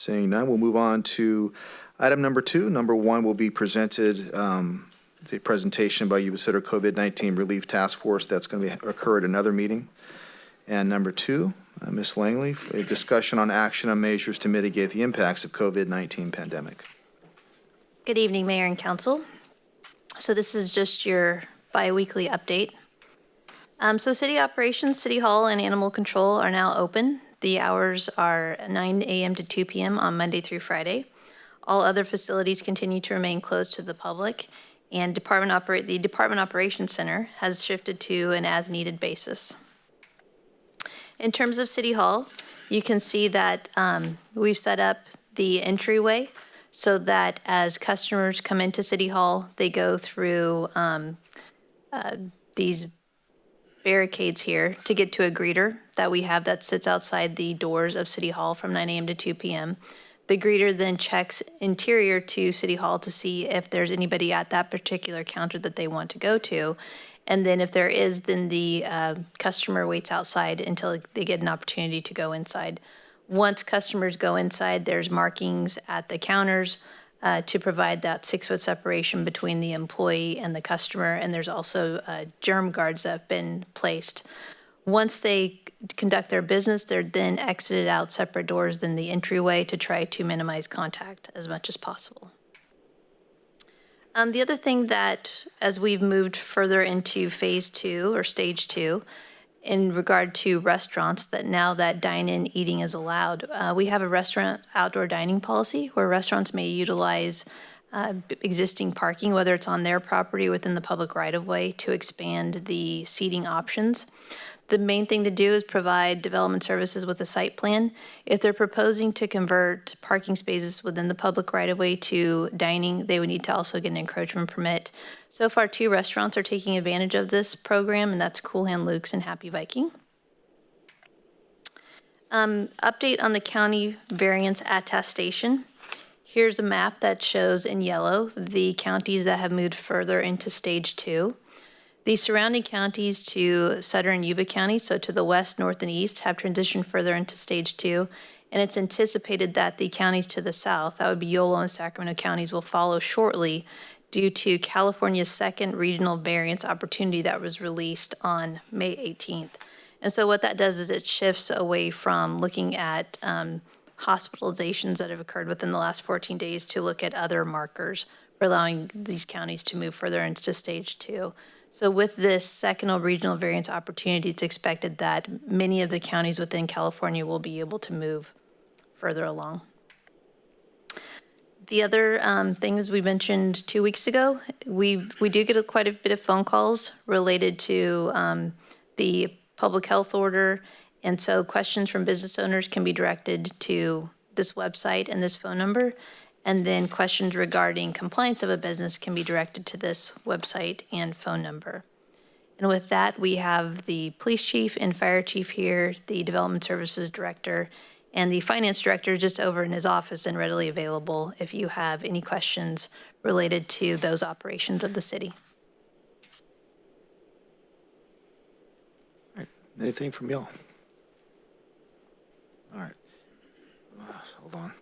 Seeing none, we'll move on to item number 2. Number 1 will be presented, the presentation by Yuba City COVID-19 Relief Task Force. That's going to occur at another meeting. And number 2, Ms. Langley, a discussion on action on measures to mitigate the impacts of COVID-19 pandemic. Good evening, Mayor and Council. So this is just your bi-weekly update. So city operations, City Hall, and Animal Control are now open. The hours are 9 a.m. to 2 p.m. on Monday through Friday. All other facilities continue to remain closed to the public, and the Department Operations Center has shifted to an as-needed basis. In terms of City Hall, you can see that we've set up the entryway so that as customers come into City Hall, they go through these barricades here to get to a greeter that we have that sits outside the doors of City Hall from 9 a.m. to 2 p.m. The greeter then checks interior to City Hall to see if there's anybody at that particular counter that they want to go to. And then if there is, then the customer waits outside until they get an opportunity to go inside. Once customers go inside, there's markings at the counters to provide that 6-foot separation between the employee and the customer. And there's also germ guards that have been placed. Once they conduct their business, they're then exited out separate doors than the entryway to try to minimize contact as much as possible. The other thing that, as we've moved further into phase 2 or stage 2, in regard to restaurants, that now that dine-in eating is allowed, we have a restaurant outdoor dining policy where restaurants may utilize existing parking, whether it's on their property within the public right-of-way, to expand the seating options. The main thing to do is provide development services with a site plan. If they're proposing to convert parking spaces within the public right-of-way to dining, they would need to also get an encroachment permit. So far, 2 restaurants are taking advantage of this program, and that's Cool Hand Luke's and Happy Viking. Update on the county variance attestation. Here's a map that shows in yellow the counties that have moved further into stage 2. The surrounding counties to Sutter and Yuba County, so to the west, north, and east, have transitioned further into stage 2. And it's anticipated that the counties to the south, that would be Yolo and Sacramento counties, will follow shortly due to California's second regional variance opportunity that was released on May 18th. And so what that does is it shifts away from looking at hospitalizations that have occurred within the last 14 days to look at other markers for allowing these counties to move further into stage 2. So with this second regional variance opportunity, it's expected that many of the counties within California will be able to move further along. The other thing, as we mentioned 2 weeks ago, we do get quite a bit of phone calls related to the public health order. And so questions from business owners can be directed to this website and this phone number. And then questions regarding compliance of a business can be directed to this website and phone number. And with that, we have the police chief and fire chief here, the development services director, and the finance director just over in his office and readily available if you have any questions related to those operations of the city. All right. Anything from y'all? All right. Hold on.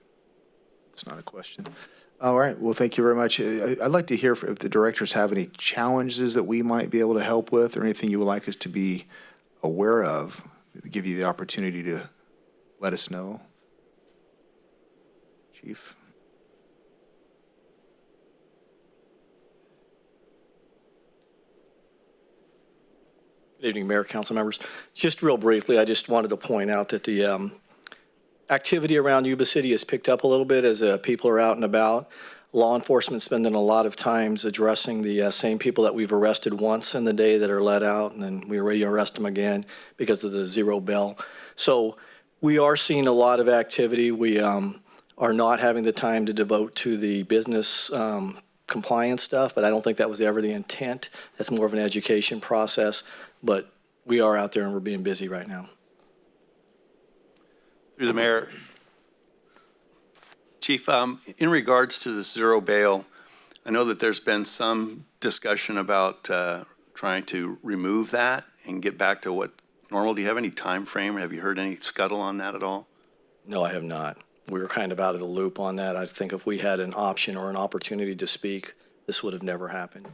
It's not a question. All right. Well, thank you very much. I'd like to hear if the directors have any challenges that we might be able to help with, or anything you would like us to be aware of. Give you the opportunity to let us know. Chief. Good evening, Mayor, council members. Just real briefly, I just wanted to point out that the activity around Yuba City has picked up a little bit as people are out and about. Law enforcement spending a lot of times addressing the same people that we've arrested once in the day that are let out, and then we arrest them again because of the zero bail. So we are seeing a lot of activity. We are not having the time to devote to the business compliance stuff, but I don't think that was ever the intent. That's more of an education process, but we are out there and we're being busy right now. Through the mayor, Chief, in regards to the zero bail, I know that there's been some discussion about trying to remove that and get back to what normal. Do you have any time frame? Have you heard any scuttle on that at all? No, I have not. we were kind of out of the loop on that. I think if we had an option or an opportunity to speak, this would have never happened.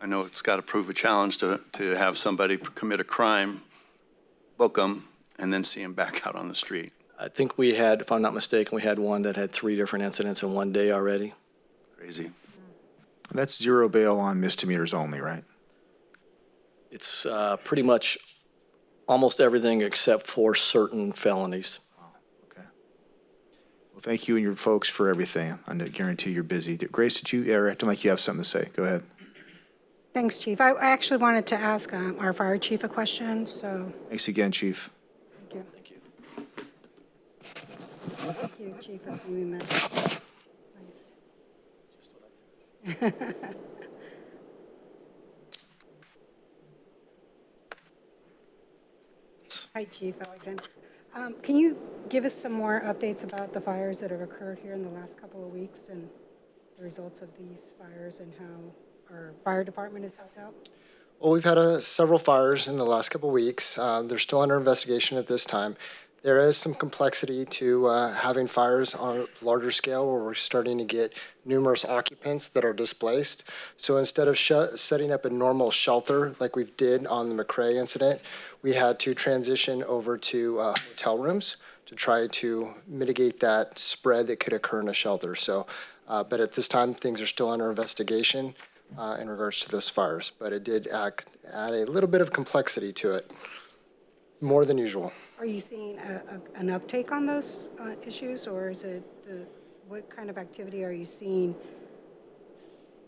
I know it's got to prove a challenge to have somebody commit a crime, book them, and then see them back out on the street. I think we had, if I'm not mistaken, we had one that had 3 different incidents in one day already. Crazy. That's zero bail on misdemeanors only, right? It's pretty much almost everything except for certain felonies. Okay. Well, thank you and your folks for everything. I guarantee you're busy. Grace, did you acting like you have something to say? Go ahead. Thanks, Chief. I actually wanted to ask our fire chief a question, so Thanks again, Chief. thank you. Thank you, Chief, for doing that. Nice. Hi, Chief Alexander. Can you give us some more updates about the fires that have occurred here in the last couple of weeks and the results of these fires and how our fire department is helped out? Well, we've had several fires in the last couple of weeks. They're still under investigation at this time. There is some complexity to having fires on a larger scale where we're starting to get numerous occupants that are displaced. So instead of setting up a normal shelter like we did on the McRae incident, we had to transition over to hotel rooms to try to mitigate that spread that could occur in a shelter. So, but at this time, things are still under investigation in regards to those fires. But it did add a little bit of complexity to it, more than usual. Are you seeing an uptake on those issues, or is it what kind of activity are you seeing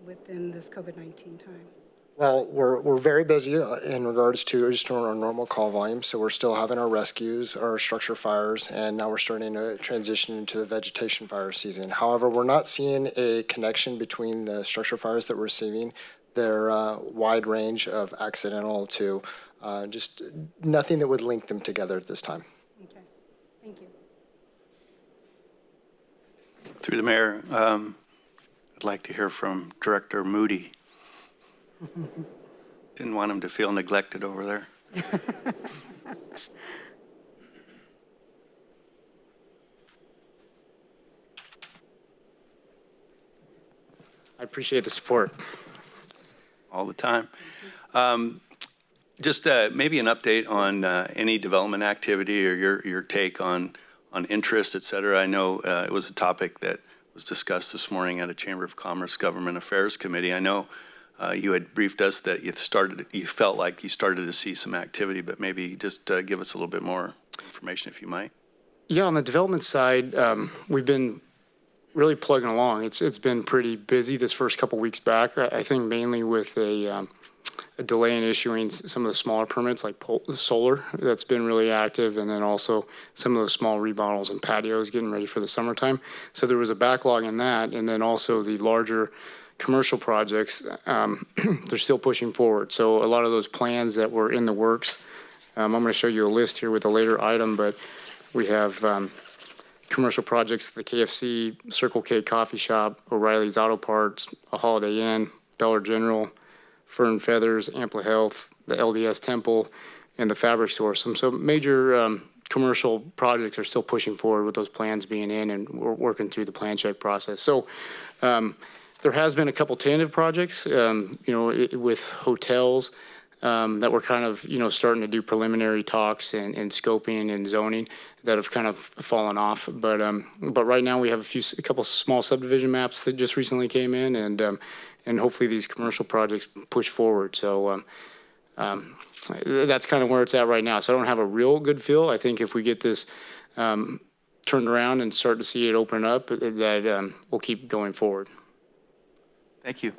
within this COVID-19 time? Well, we're very busy in regards to just our normal call volume. So we're still having our rescues, our structure fires, and now we're starting to transition into the vegetation fire season. However, we're not seeing a connection between the structure fires that we're receiving. They're a wide range of accidental to just nothing that would link them together at this time. Okay, thank you. Through the mayor, I'd like to hear from Director Moody. Didn't want him to feel neglected over there. I appreciate the support. All the time. Just maybe an update on any development activity or your take on interest, et cetera. I know it was a topic that was discussed this morning at a Chamber of Commerce Government Affairs Committee. I know you had briefed us that you felt like you started to see some activity, but maybe just give us a little bit more information if you might. Yeah, on the development side, we've been really plugging along. It's been pretty busy this first couple weeks back. I think mainly with a delay in issuing some of the smaller permits like solar that's been really active, and then also some of those small remodels and patios getting ready for the summertime. So there was a backlog in that, and then also the larger commercial projects, they're still pushing forward. So a lot of those plans that were in the works, I'm going to show you a list here with a later item, but we have commercial projects at the KFC, Circle K Coffee Shop, O'Reilly's Auto Parts, a Holiday Inn, Dollar General, Fern Feathers, Ampla Health, the LDS Temple, and the Fabric Store. Some major commercial projects are still pushing forward with those plans being in, and we're working through the plan check process. So there has been a couple tentative projects, with hotels that we're kind of, starting to do preliminary talks and scoping and zoning that have kind of fallen off. But right now we have a couple small subdivision maps that just recently came in, and hopefully these commercial projects push forward. So that's kind of where it's at right now. So I don't have a real good feel. I think if we get this turned around and start to see it open up, that we'll keep going forward. Thank you.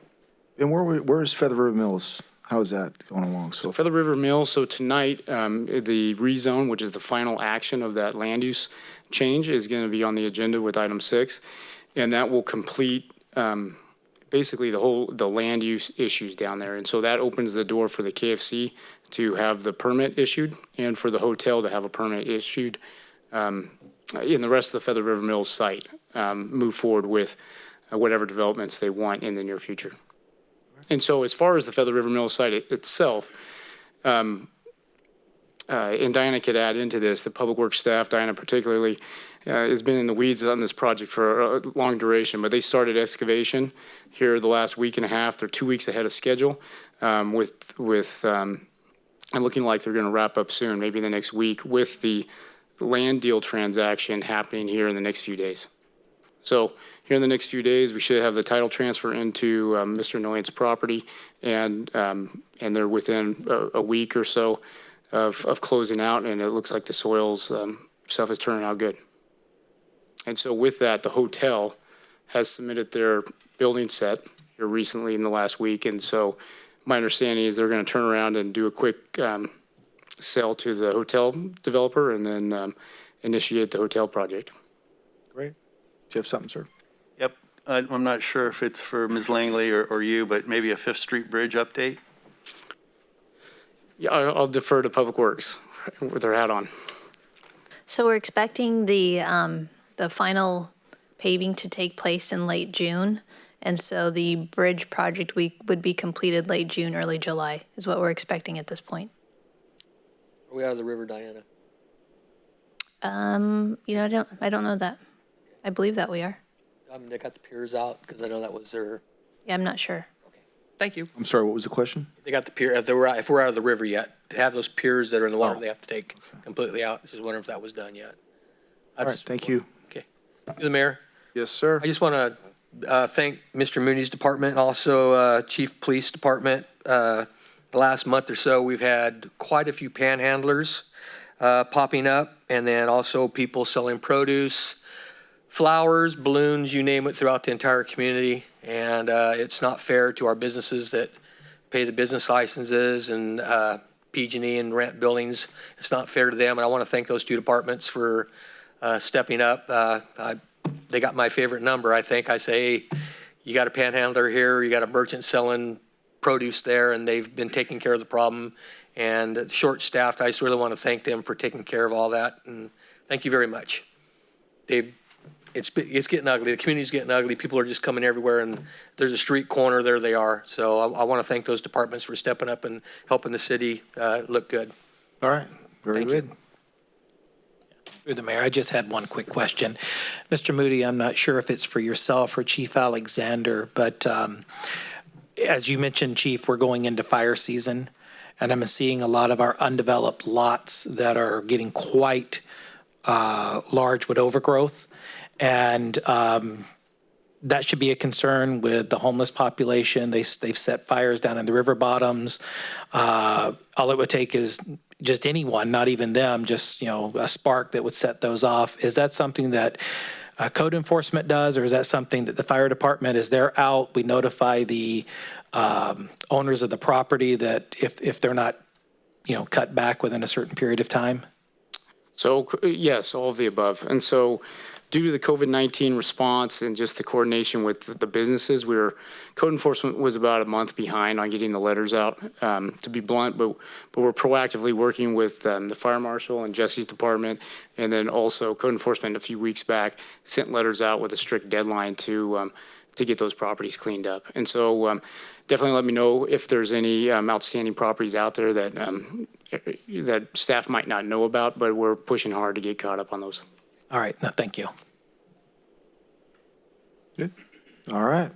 And where is Feather River Mills? How is that going along so far? Feather River Mill, so tonight, the rezone, which is the final action of that land use change, is going to be on the agenda with item 6. And that will complete basically the land use issues down there. And so that opens the door for the KFC to have the permit issued and for the hotel to have a permit issued in the rest of the Feather River Mills site, move forward with whatever developments they want in the near future. And so as far as the Feather River Mills site itself, and Diana could add into this, the public works staff, Diana particularly, has been in the weeds on this project for a long duration, but they started excavation here the last week and a half. They're 2 weeks ahead of schedule, and looking like they're going to wrap up soon, maybe the next week, with the land deal transaction happening here in the next few days. So here in the next few days, we should have the title transfer into Mr. Noyant's property, and they're within a week or so of closing out, and it looks like the soils stuff is turning out good. And so with that, the hotel has submitted their building set here recently in the last week, and so my understanding is they're going to turn around and do a quick sell to the hotel developer and then initiate the hotel project. Great. Do you have something, sir? Yep. I'm not sure if it's for Ms. Langley or you, but maybe a Fifth Street Bridge update? Yeah, I'll defer to Public Works with their hat on. So we're expecting the final paving to take place in late June. And so the bridge project would be completed late June, early July is what we're expecting at this point. Are we out of the river, Diana? I don't know that. I believe that we are. They got the piers out, because I know that was their, Yeah, I'm not sure. thank you. I'm sorry, what was the question? They got the pier, if we're out of the river yet, to have those piers that are in the water, they have to take completely out. Just wondering if that was done yet. All right, thank you. Okay. The mayor, Yes, sir. I just want to thank Mr. Mooney's department, also Chief Police Department. The last month or so, we've had quite a few panhandlers popping up, and then also people selling produce, flowers, balloons, you name it, throughout the entire community. And it's not fair to our businesses that pay the business licenses and PG&E and rent buildings. It's not fair to them, and I want to thank those two departments for stepping up. They got my favorite number, I think. I say, hey, you got a panhandler here, you got a merchant selling produce there, and they've been taking care of the problem. And short-staffed, I just really want to thank them for taking care of all that, and thank you very much. It's getting ugly. The community's getting ugly. People are just coming everywhere, and there's a street corner, there they are. So I want to thank those departments for stepping up and helping the city look good. All right, very Thank you. good. Through the mayor, I just had one quick question. Mr. Moody, I'm not sure if it's for yourself or Chief Alexander, but as you mentioned, Chief, we're going into fire season, and I'm seeing a lot of our undeveloped lots that are getting quite large with overgrowth. And that should be a concern with the homeless population. They've set fires down in the river bottoms. All it would take is just anyone, not even them, just, a spark that would set those off. Is that something that code enforcement does, or is that something that the fire department, is they're out, we notify the owners of the property that if they're not, cut back within a certain period of time? So, yes, all of the above. And so due to the COVID-19 response and just the coordination with the businesses, code enforcement was about a month behind on getting the letters out, to be blunt, but we're proactively working with the fire marshal and Jesse's department, and then also code enforcement a few weeks back sent letters out with a strict deadline to get those properties cleaned up. And so definitely let me know if there's any outstanding properties out there that staff might not know about, but we're pushing hard to get caught up on those. All right, no, thank you. Good. All right.